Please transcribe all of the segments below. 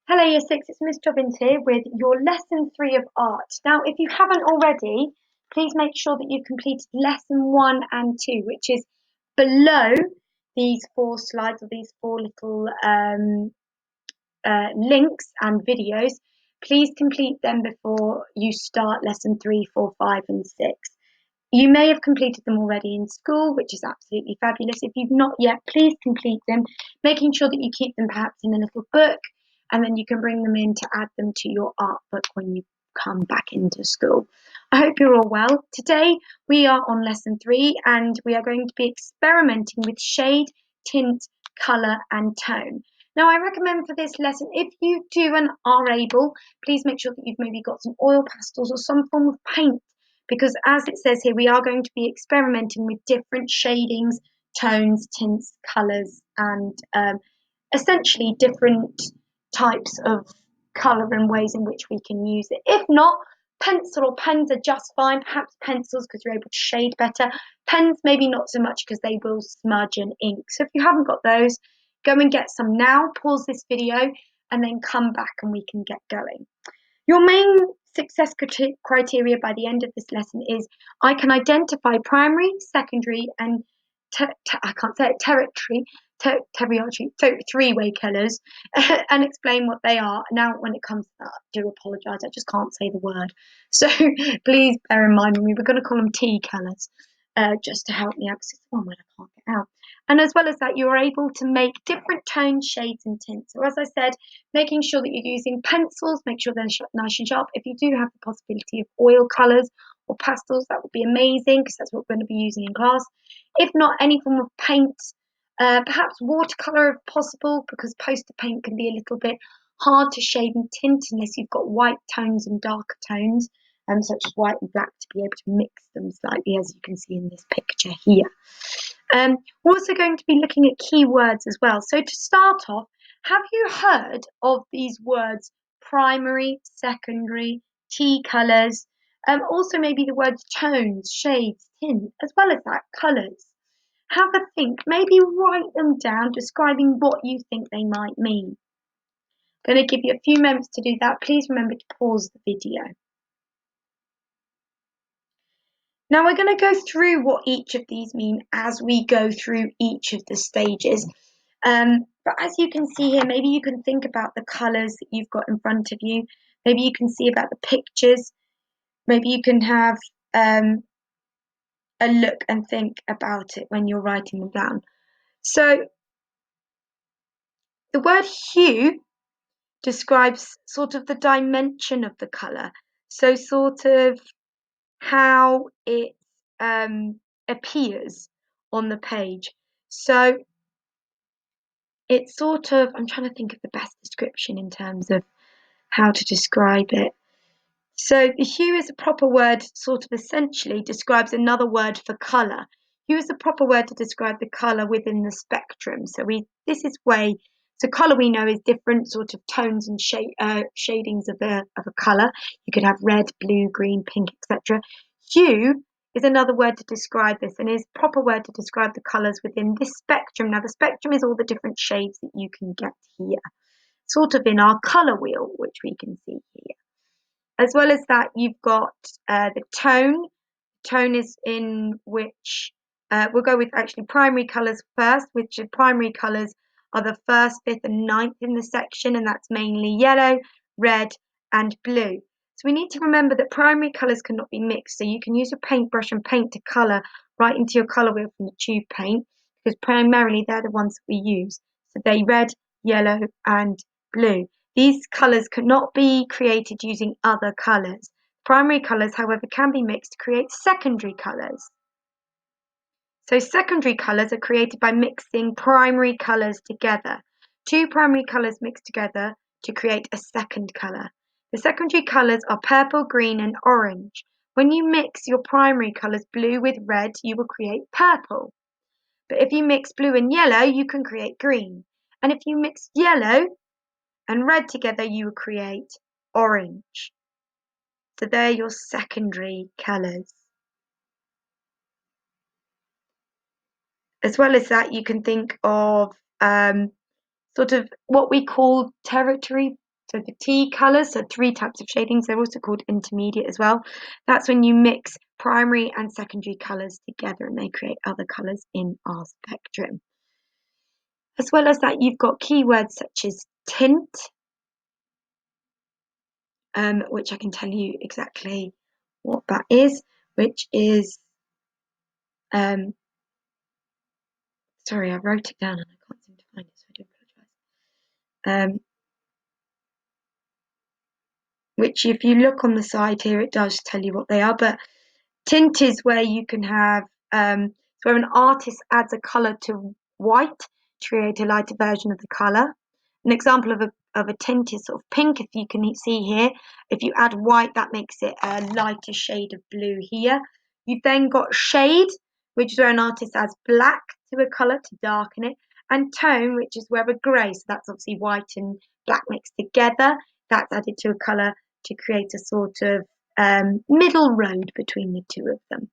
Hello, Year 6, it's Miss Dobbins here with your Lesson 3 of Art. Now, if you haven't already, please make sure that you've completed Lesson 1 and 2, which is below these 4 slides or these 4 little links and videos. Please complete them before you start Lesson 3, 4, 5 and 6. You may have completed them already in school, which is absolutely fabulous. If you've not yet, please complete them, making sure that you keep them perhaps in a little book, and then you can bring them in to add them to your art book when you come back into school. I hope you're all well. Today we are on lesson 3 and we are going to be experimenting with shade, tint, colour and tone. Now I recommend for this lesson, if you do and are able, please make sure that you've maybe got some oil pastels or some form of paint, because as it says here, we are going to be experimenting with different shadings, tones, tints, colours and essentially different types of colour and ways in which we can use it. If not, pencil or pens are just fine. Perhaps pencils because you're able to shade better. Pens maybe not so much because they will smudge and ink. So if you haven't got those, go and get some now, pause this video and then come back and we can get going. Your main success criteria by the end of this lesson is I can identify primary, secondary and I can't say it, tertiary, so three-way colours and explain what they are. Now, when it comes to that, I do apologise, I just can't say the word. So please bear in mind, we were going to call them tea colours, just to help me out, because it's one word I can't get out. And as well as that, you are able to make different tones, shades and tints. So as I said, making sure that you're using pencils, make sure they're nice and sharp. If you do have the possibility of oil colours or pastels, that would be amazing, because that's what we're going to be using in class. If not, any form of paint, perhaps watercolour if possible, because poster paint can be a little bit hard to shade and tint unless you've got white tones and darker tones, such as white and black, to be able to mix them slightly, as you can see in this picture here. We're also going to be looking at keywords as well. So to start off, have you heard of these words primary, secondary, tea colours, also maybe the words tones, shades, tint, as well as that, colours? Have a think, maybe write them down, describing what you think they might mean. I'm going to give you a few moments to do that. Please remember to pause the video. Now we're going to go through what each of these mean as we go through each of the stages. But as you can see here, maybe you can think about the colours that you've got in front of you. Maybe you can see about the pictures. Maybe you can have a look and think about it when you're writing them down. So the word hue describes sort of the dimension of the colour. So sort of how it appears on the page. So it's sort of, I'm trying to think of the best description in terms of how to describe it. So the hue is a proper word, sort of essentially describes another word for colour. Hue is a proper word to describe the colour within the spectrum. So colour we know is different sort of tones and shadings of a colour. You could have red, blue, green, pink, etc. Hue is another word to describe this and is a proper word to describe the colours within this spectrum. Now the spectrum is all the different shades that you can get here, sort of in our colour wheel, which we can see here. As well as that, you've got the tone. Tone is in which we'll go with actually primary colours first, which are primary colours are the 1st, 5th and 9th in the section, and that's mainly yellow, red and blue. So we need to remember that primary colours cannot be mixed, so you can use a paintbrush and paint to colour right into your colour wheel from the tube paint, because primarily they're the ones that we use. So they're red, yellow and blue. These colours cannot be created using other colours. Primary colours, however, can be mixed to create secondary colours. So secondary colours are created by mixing primary colours together. 2 primary colours mixed together to create a second colour. The secondary colours are purple, green and orange. When you mix your primary colours blue with red, you will create purple. But if you mix blue and yellow, you can create green. And if you mix yellow and red together, you will create orange. So they're your secondary colours. As well as that, you can think of sort of what we call tertiary So the T colours, so 3 types of shadings, they're also called intermediate as well. That's when you mix primary and secondary colours together and they create other colours in our spectrum. As well as that, you've got keywords such as tint, which I can tell you exactly what that is, which is, sorry, I wrote it down and I can't seem to find it, so I do apologise. Which if you look on the side here, it does tell you what they are, but tint is where you can have, it's where an artist adds a colour to white to create a lighter version of the colour. An example of a tint is sort of pink, if you can see here. If you add white, that makes it a lighter shade of blue here. You've then got shade, which is where an artist adds black to a colour to darken it, and tone, which is where a grey, so that's obviously white and black mixed together, that's added to a colour to create a sort of middle road between the two of them.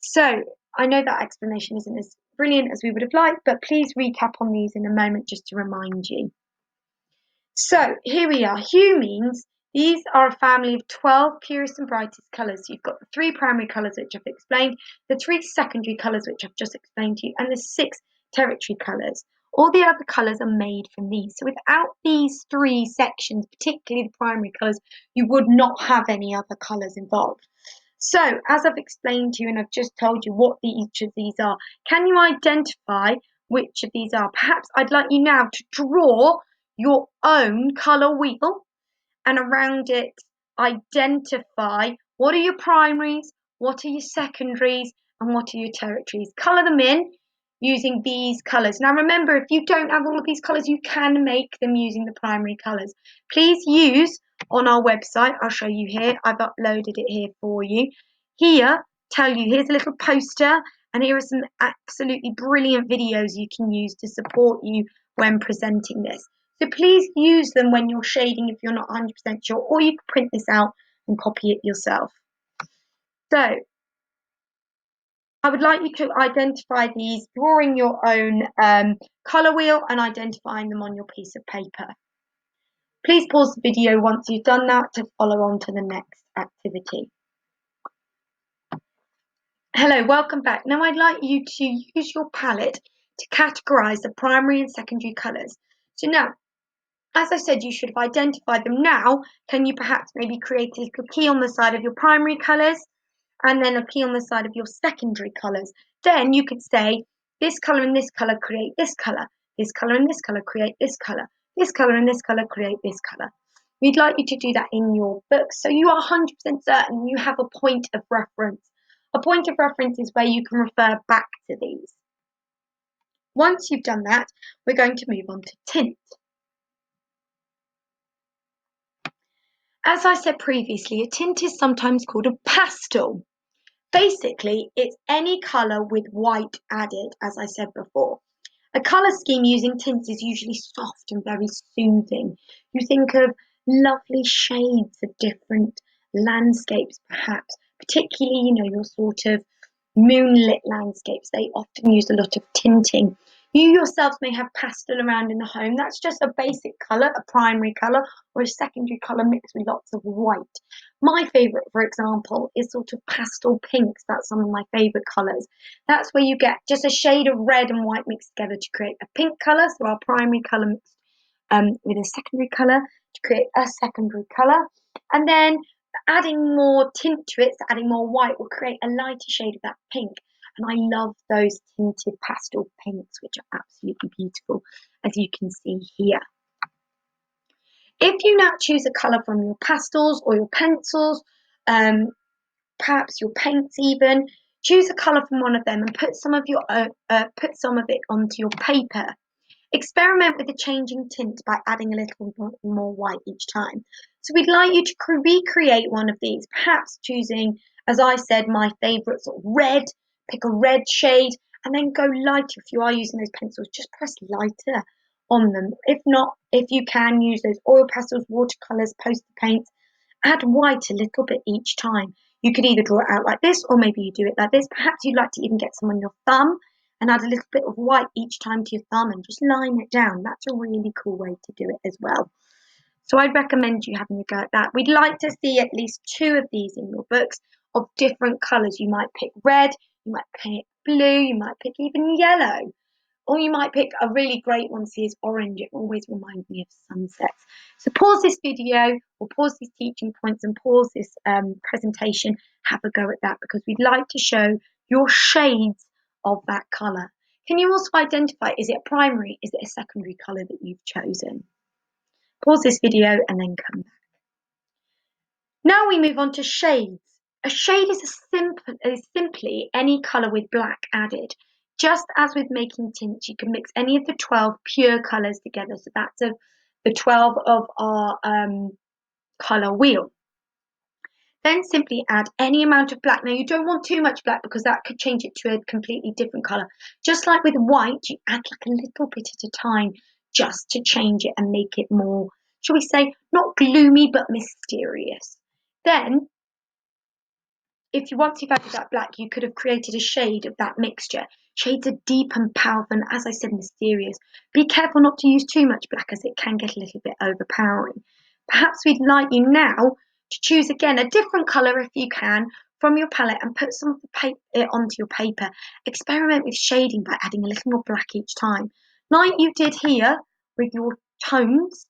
So I know that explanation isn't as brilliant as we would have liked, but please recap on these in a moment just to remind you. So here we are. Hue means these are a family of 12 purest and brightest colours. You've got the 3 primary colours which I've explained, the 3 secondary colours which I've just explained to you, and the 6 territory colours. All the other colours are made from these. So without these 3 sections, particularly the primary colours, you would not have any other colours involved. So as I've explained to you and I've just told you what each of these are, can you identify which of these are? Perhaps I'd like you now to draw your own colour wheel and around it identify what are your primaries, what are your secondaries, and what are your territories. Colour them in using these colours. Now remember, if you don't have all of these colours, you can make them using the primary colours. Please use on our website, I'll show you here, I've uploaded it here for you. Here, here's a little poster, and here are some absolutely brilliant videos you can use to support you when presenting this. So please use them when you're shading if you're not 100% sure, or you can print this out and copy it yourself. So I would like you to identify these, drawing your own colour wheel and identifying them on your piece of paper. Please pause the video once you've done that to follow on to the next activity. Hello, welcome back. Now I'd like you to use your palette to categorise the primary and secondary colours. So now, as I said, you should have identified them. Now, can you perhaps maybe create a little key on the side of your primary colours and then a key on the side of your secondary colours? Then you could say, this colour and this colour create this colour, this colour and this colour create this colour, this colour and this colour create this colour. We'd like you to do that in your book so you are 100% certain you have a point of reference. A point of reference is where you can refer back to these. Once you've done that, we're going to move on to tint. As I said previously, a tint is sometimes called a pastel. Basically, it's any colour with white added, as I said before. A colour scheme using tints is usually soft and very soothing. You think of lovely shades of different landscapes, perhaps, particularly, your sort of moonlit landscapes. They often use a lot of tinting. You yourselves may have pastel around in the home. That's just a basic colour, a primary colour, or a secondary colour mixed with lots of white. My favourite, for example, is sort of pastel pinks. That's some of my favourite colours. That's where you get just a shade of red and white mixed together to create a pink colour, so our primary colour mixed with a secondary colour to create a secondary colour. And then adding more tint to it, so adding more white, will create a lighter shade of that pink. And I love those tinted pastel pinks, which are absolutely beautiful, as you can see here. If you now choose a colour from your pastels or your pencils, perhaps your paints even, choose a colour from one of them and put some of it onto your paper. Experiment with the changing tint by adding a little more white each time. So we'd like you to recreate one of these, perhaps choosing, as I said, my favourite sort of red, pick a red shade, and then go lighter. If you are using those pencils, just press lighter on them. If not, if you can, use those oil pastels, watercolours, poster paints, add white a little bit each time. You could either draw it out like this, or maybe you do it like this. Perhaps you'd like to even get some on your thumb and add a little bit of white each time to your thumb and just line it down. That's a really cool way to do it as well. So I'd recommend you having a go at that. We'd like to see at least 2 of these in your books of different colours. You might pick red, you might pick blue, you might pick even yellow. Or you might pick a really great one, see is orange. It always reminds me of sunsets. So pause this video or pause these teaching points and pause this presentation. Have a go at that because we'd like to show your shades of that colour. Can you also identify, is it a primary, is it a secondary colour that you've chosen? Pause this video and then come back. Now we move on to shades. A shade is simply any colour with black added. Just as with making tints, you can mix any of the 12 pure colours together. So that's the 12 of our colour wheel. Then simply add any amount of black. Now you don't want too much black because that could change it to a completely different colour. Just like with white, you add like a little bit at a time just to change it and make it more, shall we say, not gloomy but mysterious. Then once you've added that black, you could have created a shade of that mixture. Shades are deep and powerful, and as I said, mysterious. Be careful not to use too much black as it can get a little bit overpowering. Perhaps we'd like you now to choose again a different colour if you can from your palette and put some of the paper onto your paper. Experiment with shading by adding a little more black each time. Like you did here with your tones,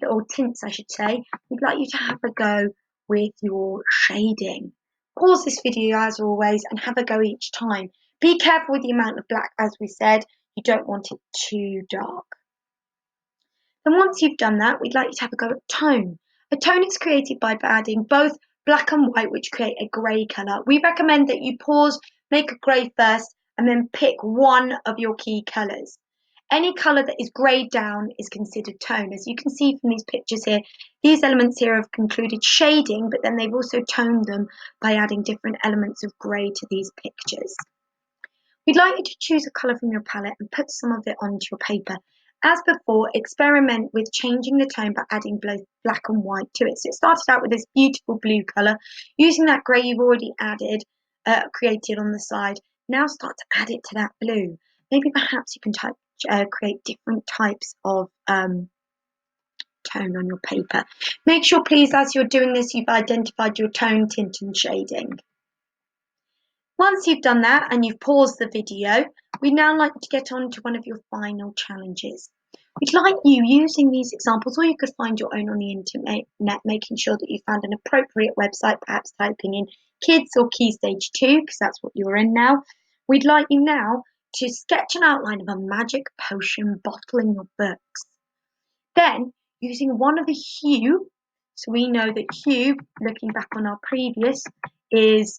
or tints I should say, we'd like you to have a go with your shading. Pause this video as always and have a go each time. Be careful with the amount of black, as we said, you don't want it too dark. Then once you've done that, we'd like you to have a go at tone. A tone is created by adding both black and white, which create a grey colour. We recommend that you pause, make a grey first, and then pick one of your key colours. Any colour that is greyed down is considered tone. As you can see from these pictures here, these elements here have included shading, but then they've also toned them by adding different elements of grey to these pictures. We'd like you to choose a colour from your palette and put some of it onto your paper. As before, experiment with changing the tone by adding both black and white to it. So it started out with this beautiful blue colour. Using that grey you've already created on the side, now start to add it to that blue. Maybe perhaps you can create different types of tone on your paper. Make sure, please, as you're doing this, you've identified your tone, tint and shading. Once you've done that and you've paused the video, we'd now like to get on to one of your final challenges. We'd like you, using these examples, or you could find your own on the internet, making sure that you found an appropriate website, perhaps typing in kids or key stage 2, because that's what you're in now. We'd like you now to sketch an outline of a magic potion bottle in your books. Then, using one of the hue, so we know that hue, looking back on our previous, is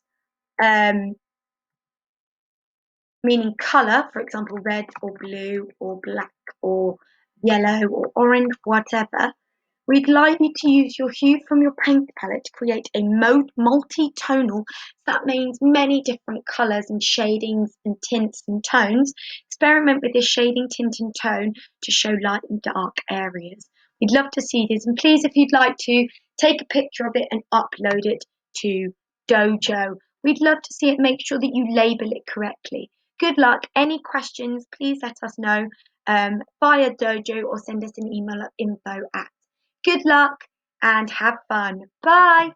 meaning colour, for example, red or blue or black or yellow or orange, whatever. We'd like you to use your hue from your paint palette to create a multi-tonal. That means many different colours and shadings and tints and tones. Experiment with this shading, tint and tone to show light and dark areas. We'd love to see this, and please, if you'd like to, take a picture of it and upload it to Dojo. We'd love to see it. Make sure that you label it correctly. Good luck. Any questions, please let us know via Dojo or send us an email at info@. Good luck and have fun. Bye.